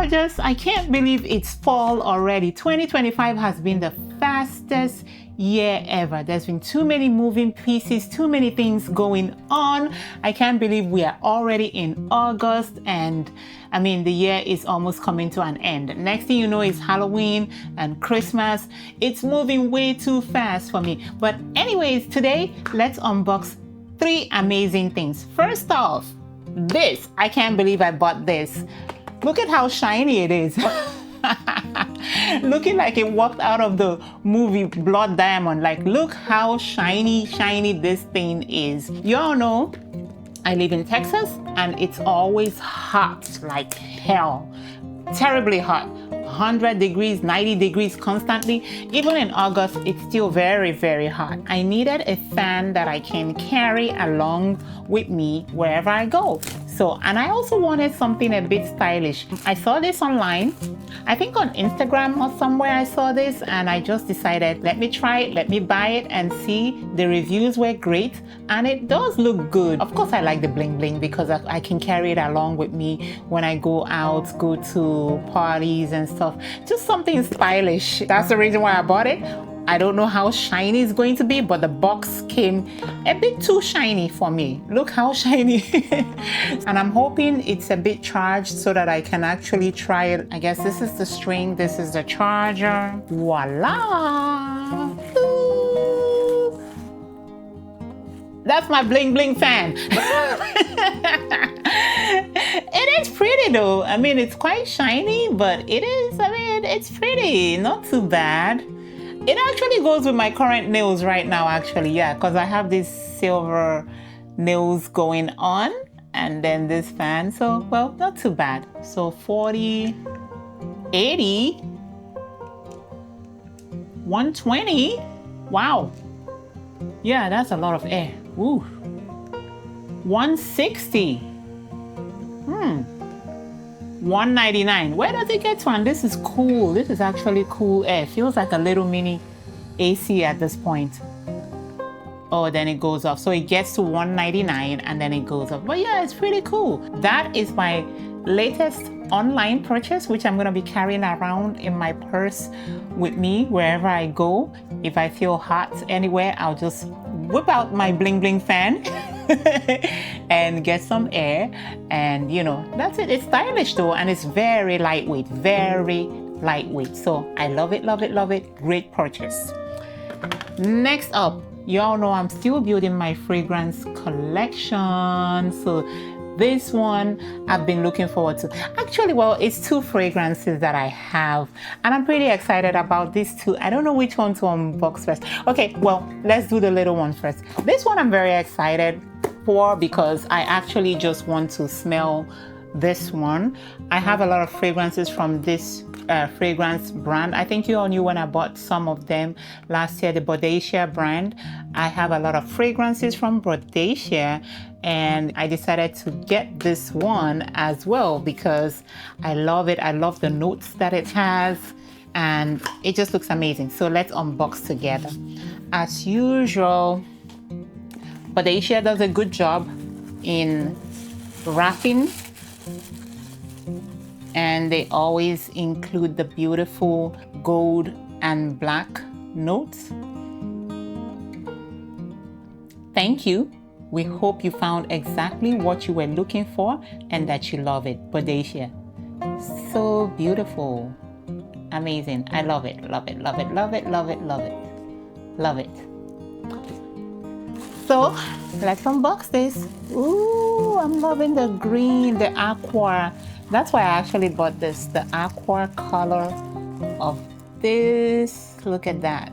gorgeous. I can't believe it's fall already. 2025 has been the fastest year ever. There's been too many moving pieces, too many things going on. I can't believe we are already in August, and I mean, the year is almost coming to an end. Next thing you know is Halloween and Christmas. It's moving way too fast for me. But anyways, today, let's unbox 3 amazing things. First off, this. I can't believe I bought this. Look at how shiny it is. Looking like it walked out of the movie Blood Diamond. Like, look how shiny this thing is. Y'all know I live in Texas and it's always hot like hell. Terribly hot. 100 degrees, 90 degrees constantly. Even in August, it's still very, very hot. I needed a fan that I can carry along with me wherever I go. So, and I also wanted something a bit stylish. I saw this online. I think on Instagram or somewhere I saw this, and I just decided, let me try it, let me buy it and see. The reviews were great and it does look good. Of course, I like the bling bling because I can carry it along with me when I go out, go to parties and stuff. Just something stylish. That's the reason why I bought it. I don't know how shiny it's going to be, but the box came a bit too shiny for me. Look how shiny. And I'm hoping it's a bit charged so that I can actually try it. I guess this is the string, this is the charger. Voila! Ooh. That's my bling bling fan. It is pretty though. I mean, it's quite shiny, but it is, I mean, it's pretty, not too bad. It actually goes with my current nails right now, actually, yeah, because I have these silver nails going on and then this fan, so, well, not too bad. So 40, 80, 120, wow. Yeah, that's a lot of air. Ooh. 160. 199. Where does it get to? And this is cool. This is actually cool air. Feels like a little mini AC at this point. Oh, then it goes off. So it gets to 199 and then it goes up. But yeah, it's pretty cool. That is my latest online purchase, which I'm going to be carrying around in my purse with me wherever I go. If I feel hot anywhere, I'll just whip out my bling bling fan and get some air, and you know, that's it. It's stylish though, and it's very lightweight, very lightweight. So I love it, love it, love it. Great purchase. Next up, y'all know I'm still building my fragrance collection. So this one I've been looking forward to. Actually, well, it's 2 fragrances that I have, and I'm pretty excited about these 2. I don't know which one to unbox first. Okay, well, let's do the little one first. This one I'm very excited for because I actually just want to smell this one. I have a lot of fragrances from this fragrance brand. I think you all knew when I bought some of them last year, the Bodacia brand. I have a lot of fragrances from Bodacia, and I decided to get this one as well because I love it. I love the notes that it has and it just looks amazing. So let's unbox together. As usual, Bodacia does a good job in wrapping, and they always include the beautiful gold and black notes. Thank you. We hope you found exactly what you were looking for and that you love it. Bodacia. So beautiful. Amazing. I love it, love it, love it, love it, love it, love it. Love it. So let's unbox this. Ooh, I'm loving the green, the aqua. That's why I actually bought this, the aqua color of this. Look at that.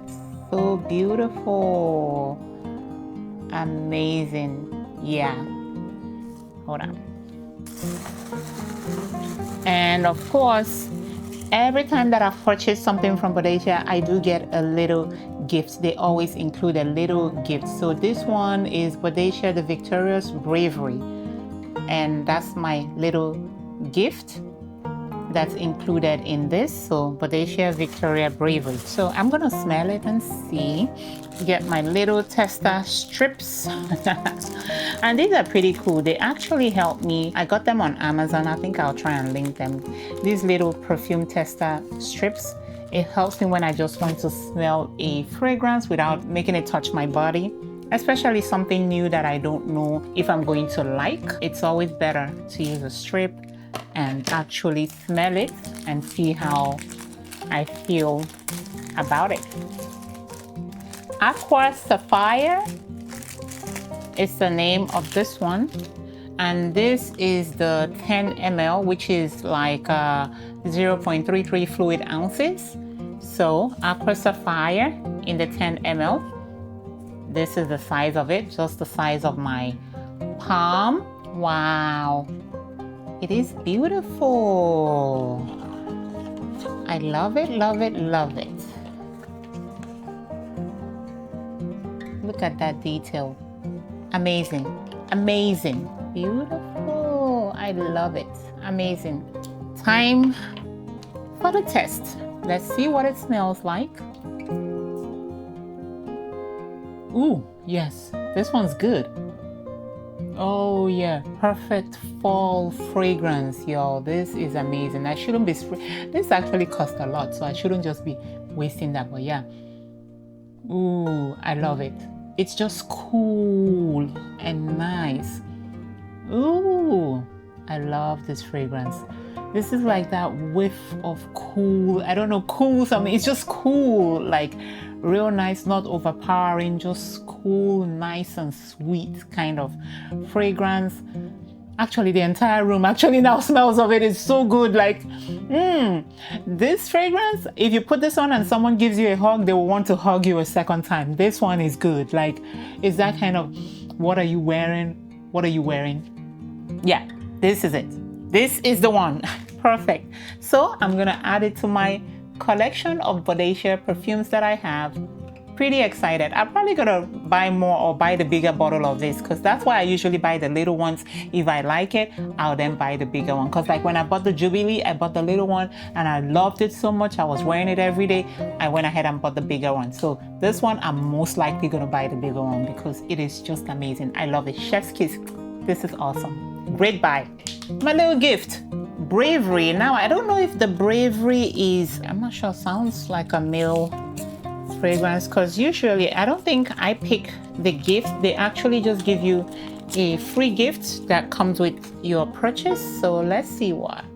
So beautiful. Amazing. Yeah. Hold on. And of course, every time that I've purchased something from Bodacia, I do get a little gift. They always include a little gift. So this one is Bodacia, the Victorious Bravery. And that's my little gift. that's included in this. So Bodacia Victoria Bravery. So I'm gonna smell it and see. Get my little tester strips. And these are pretty cool. They actually help me. I got them on Amazon. I think I'll try and link them. These little perfume tester strips. It helps me when I just want to smell a fragrance without making it touch my body, especially something new that I don't know if I'm going to like. It's always better to use a strip and actually smell it and see how I feel about it. Aqua Sapphire is the name of this one. And this is the 10 ml, which is like 0.33 fluid ounces. So Aqua Sapphire in the 10 ml. This is the size of it, just the size of my palm. Wow, it is beautiful. I love it, love it, love it. Look at that detail. Amazing, amazing, beautiful. I love it, amazing. Time for the test. Let's see what it smells like. Ooh, yes, this one's good. Oh yeah, perfect fall fragrance, y'all. This is amazing. I shouldn't be this actually cost a lot, so I shouldn't just be wasting that, but yeah. Ooh, I love it. It's just cool and nice. Ooh, I love this fragrance. This is like that whiff of cool, I don't know, cool something. It's just cool, like real nice, not overpowering, just cool, nice and sweet kind of fragrance. Actually, the entire room actually now smells of it. It's so good. Like, this fragrance, if you put this on and someone gives you a hug, they will want to hug you a second time. This one is good. Like, it's that kind of, what are you wearing? What are you wearing? Yeah, this is it. This is the one. Perfect. So I'm gonna add it to my collection of Bodacia perfumes that I have. Pretty excited. I'm probably gonna buy more or buy the bigger bottle of this, because that's why I usually buy the little ones. If I like it, I'll then buy the bigger one. Because like when I bought the Jubilee, I bought the little one and I loved it so much. I was wearing it every day. I went ahead and bought the bigger one. So this one, I'm most likely gonna buy the bigger one because it is just amazing. I love it. Chef's kiss. This is awesome. Great buy. My little gift. Bravery. Now, I don't know if the Bravery is, I'm not sure, sounds like a male fragrance, because usually I don't think I pick the gift. They actually just give you a free gift that comes with your purchase. So let's see what.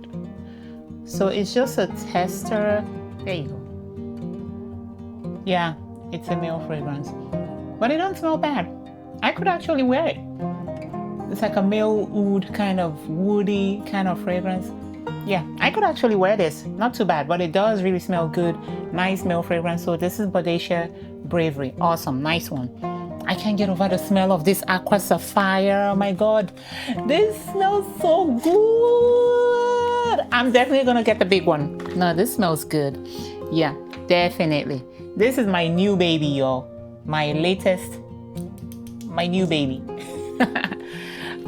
So it's just a tester. There you go. Yeah, it's a male fragrance, but it don't smell bad. I could actually wear it. It's like a male oud, kind of woody kind of fragrance. Yeah, I could actually wear this. Not too bad, but it does really smell good. Nice male fragrance. So this is Bodacia Bravery. Awesome, nice one. I can't get over the smell of this Aqua Sapphire. Oh my God, this smells so good. I'm definitely gonna get the big one. No, this smells good. Yeah, definitely. This is my new baby, y'all. My new baby.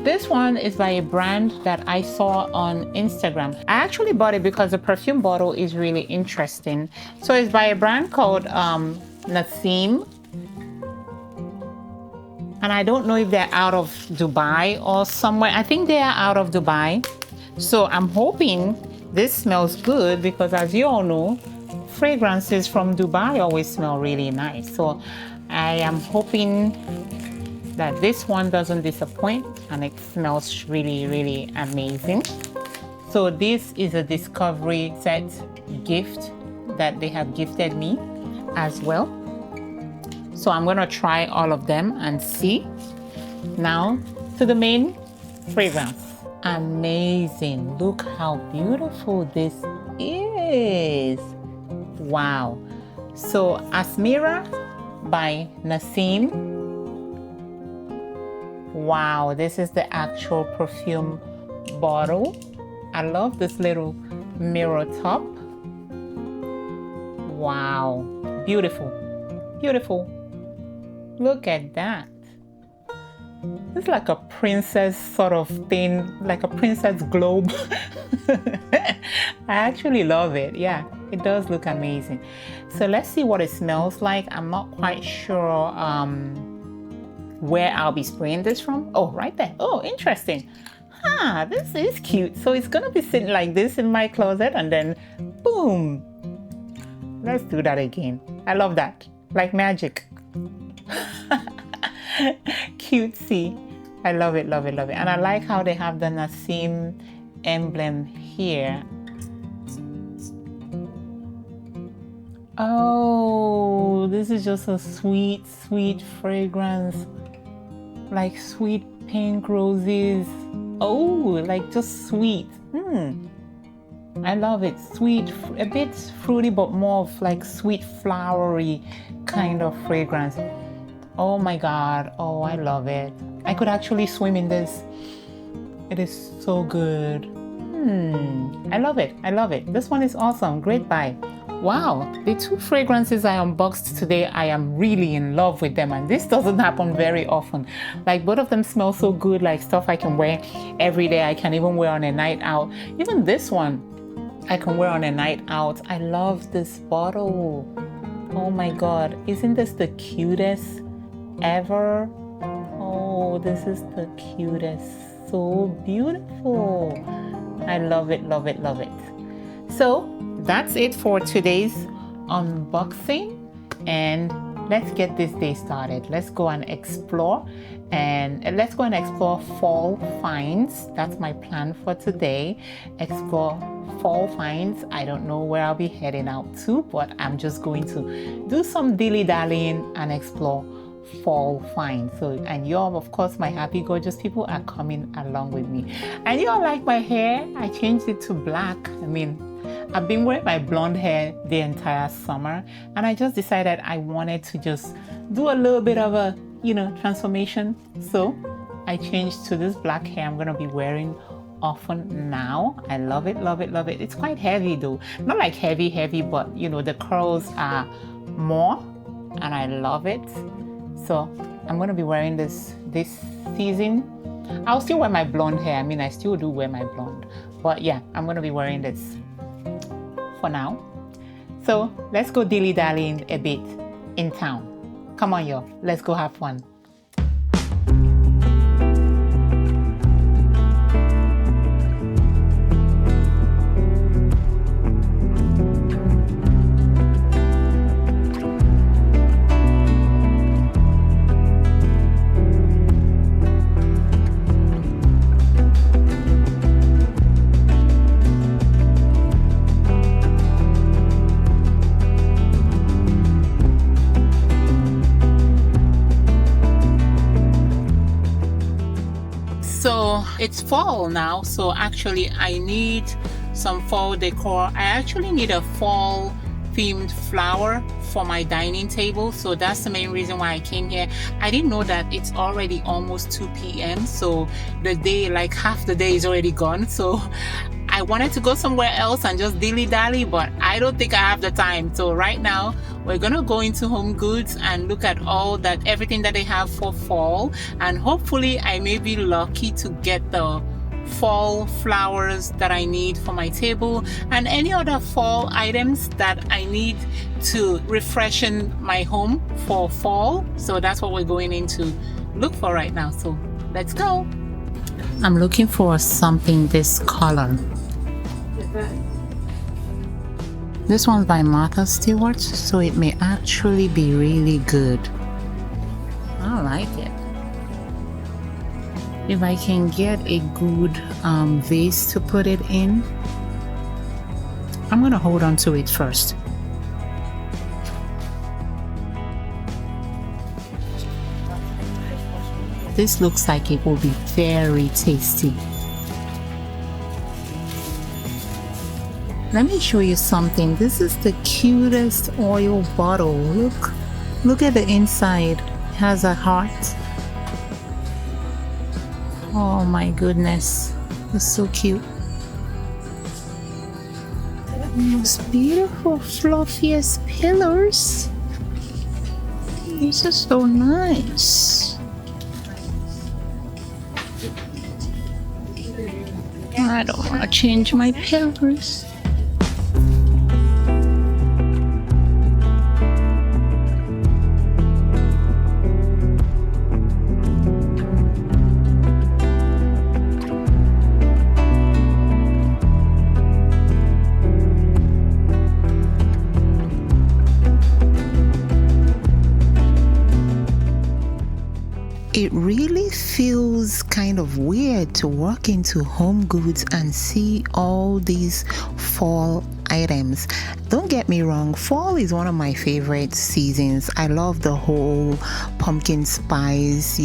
This one is by a brand that I saw on Instagram. I actually bought it because the perfume bottle is really interesting. So it's by a brand called Nasim. And I don't know if they're out of Dubai or somewhere. I think they are out of Dubai. So I'm hoping this smells good, because as you all know, fragrances from Dubai always smell really nice. So I am hoping that this one doesn't disappoint and it smells really, really amazing. So this is a discovery set gift that they have gifted me as well. So I'm gonna try all of them and see. Now to the main fragrance. Amazing, look how beautiful this is. Wow. So Amira by Nasim. Wow, this is the actual perfume bottle. I love this little mirror top. Wow, beautiful, beautiful. Look at that. It's like a princess sort of thing, like a princess globe. I actually love it. Yeah, it does look amazing. So let's see what it smells like. I'm not quite sure where I'll be spraying this from. Oh, right there. Oh, interesting. Huh, this is cute. So it's gonna be sitting like this in my closet and then boom. Let's do that again. I love that. Like magic. Cutesy. I love it, love it, love it. And I like how they have the Nasim emblem here. Oh, this is just a sweet, sweet fragrance. Like sweet pink roses. Oh, like just sweet. I love it. Sweet, a bit fruity, but more of like sweet flowery kind of fragrance. Oh my God. Oh, I love it. I could actually swim in this. It is so good. I love it. I love it. This one is awesome. Great buy. Wow, the two fragrances I unboxed today, I am really in love with them, and this doesn't happen very often. Like both of them smell so good, like stuff I can wear every day. I can even wear on a night out. Even this one I can wear on a night out. I love this bottle. Oh my God, isn't this the cutest ever? Oh, this is the cutest. So beautiful. I love it, love it, love it. So that's it for today's unboxing, and let's get this day started. Let's go and explore, and let's go and explore fall finds. That's my plan for today. Explore fall finds. I don't know where I'll be heading out to, but I'm just going to do some dilly-dallying and explore fall finds. So, and y'all, of course, my happy gorgeous people are coming along with me. And y'all like my hair? I changed it to black. I mean, I've been wearing my blonde hair the entire summer, and I just decided I wanted to just do a little bit of a, transformation. So I changed to this black hair I'm gonna be wearing often now. I love it, love it, love it. It's quite heavy though. Not like heavy, but the curls are more, and I love it. So I'm gonna be wearing this season. I'll still wear my blonde hair. I mean, I still do wear my blonde, but yeah, I'm gonna be wearing this for now. So let's go dilly-dallying a bit in town. Come on, y'all, let's go have fun. So it's fall now, so actually I need some fall decor. I actually need a fall themed flower for my dining table, so that's the main reason why I came here. I didn't know that it's already almost 2 p.m. so the day, like half the day is already gone. So I wanted to go somewhere else and just dilly-dally, but I don't think I have the time. So right now we're gonna go into HomeGoods and look at everything that they have for fall, and hopefully I may be lucky to get the fall flowers that I need for my table and any other fall items that I need to refreshen my home for fall. So that's what we're going in to look for right now. So let's go. I'm looking for something this color. This one's by Martha Stewart, so it may actually be really good. I like it. If I can get a good vase to put it in, I'm gonna hold on to it first. This looks like it will be very tasty. Let me show you something. This is the cutest oil bottle. Look at the inside. It has a heart. Oh my goodness, it's so cute. Most beautiful fluffiest pillows. These are so nice. I don't want to change my pillars. It really feels kind of weird to walk into HomeGoods and see all these fall items. Don't get me wrong, fall is one of my favorite seasons. I love the whole pumpkin spice,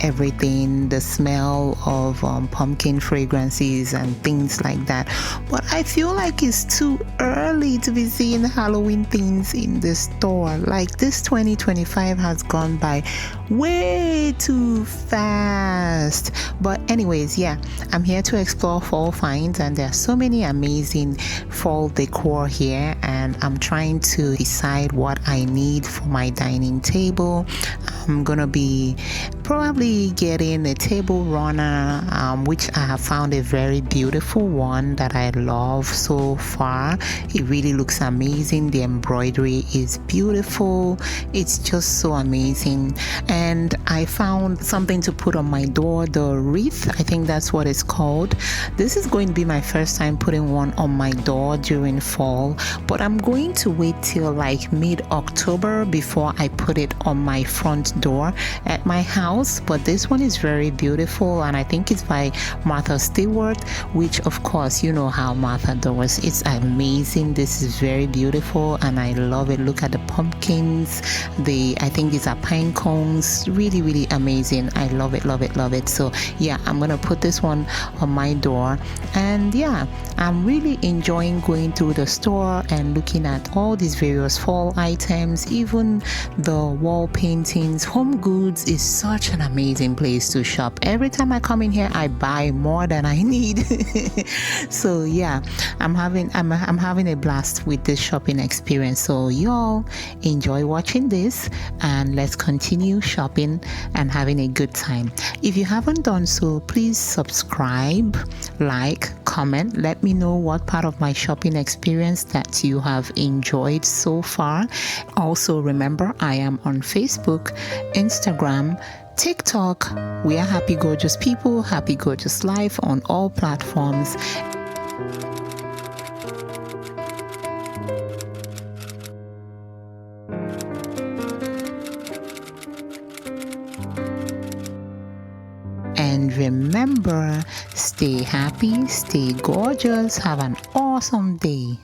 everything, the smell of pumpkin fragrances and things like that. But I feel like it's too early to be seeing Halloween things in the store. Like, this 2025 has gone by way too fast. But anyways, yeah, I'm here to explore fall finds, and there are so many amazing fall decor here, and I'm trying to decide what I need for my dining table. I'm gonna be probably getting a table runner, which I have found a very beautiful one that I love so far. It really looks amazing. The embroidery is beautiful. It's just so amazing. And I found something to put on my door, the wreath. I think that's what it's called. This is going to be my first time putting one on my door during fall, but I'm going to wait till like mid-October before I put it on my front door at my house. But this one is very beautiful, and I think it's by Martha Stewart, which of course you know how Martha does. It's amazing. This is very beautiful and I love it. Look at the pumpkins. I think these are pine cones. Really, really amazing. I love it, love it, love it. So yeah, I'm gonna put this one on my door, and yeah, I'm really enjoying going through the store and looking at all these various fall items, even the wall paintings. HomeGoods is such an amazing place to shop. Every time I come in here, I buy more than I need. So yeah, I'm having a blast with this shopping experience. So y'all enjoy watching this, and let's continue shopping and having a good time. If you haven't done so, please subscribe, like, comment. Let me know what part of my shopping experience that you have enjoyed so far. Also remember, I am on Facebook, Instagram, TikTok. We are Happy Gorgeous People, Happy Gorgeous Life on all platforms. And remember, stay happy, stay gorgeous, have an awesome day.